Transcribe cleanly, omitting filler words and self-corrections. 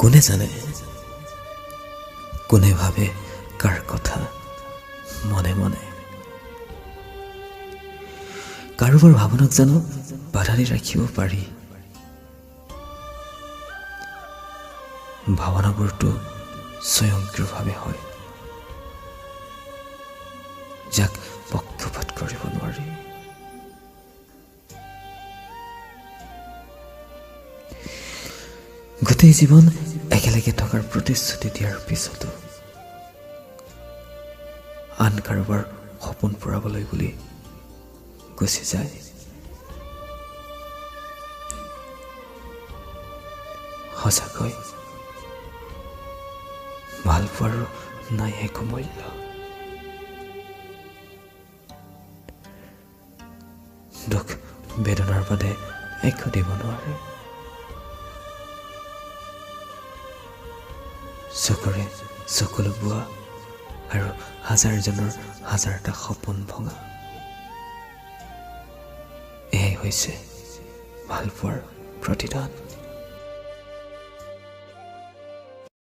কোনে জানে কোনে ভাবে কাৰ কথা মনে মনে কাৰোবাৰ ভাৱনাক জানো বাধা দি ৰাখিব পাৰি ভাৱনাবোৰতো স্বয়ংক্ৰিয়ভাৱে হয় যাক পক্ষপাত কৰিব নোৱাৰি গোটেই জীৱন একেলগে থকাৰ প্ৰতিশ্ৰুতি দিয়াৰ পিছতো আন কাৰোবাৰ সপোন পূৰাবলৈ বুলি গুচি যায় সঁচাকৈ ভাল পোৱাৰো নাই একো মূল্য দুখ বেদনাৰ বাদে একো দিব নোৱাৰে চকুৰে চকুলো বোৱা আৰু হাজাৰজনৰ হাজাৰটা সপোন ভঙা এয়াই হৈছে ভাল পোৱাৰ প্ৰতিদান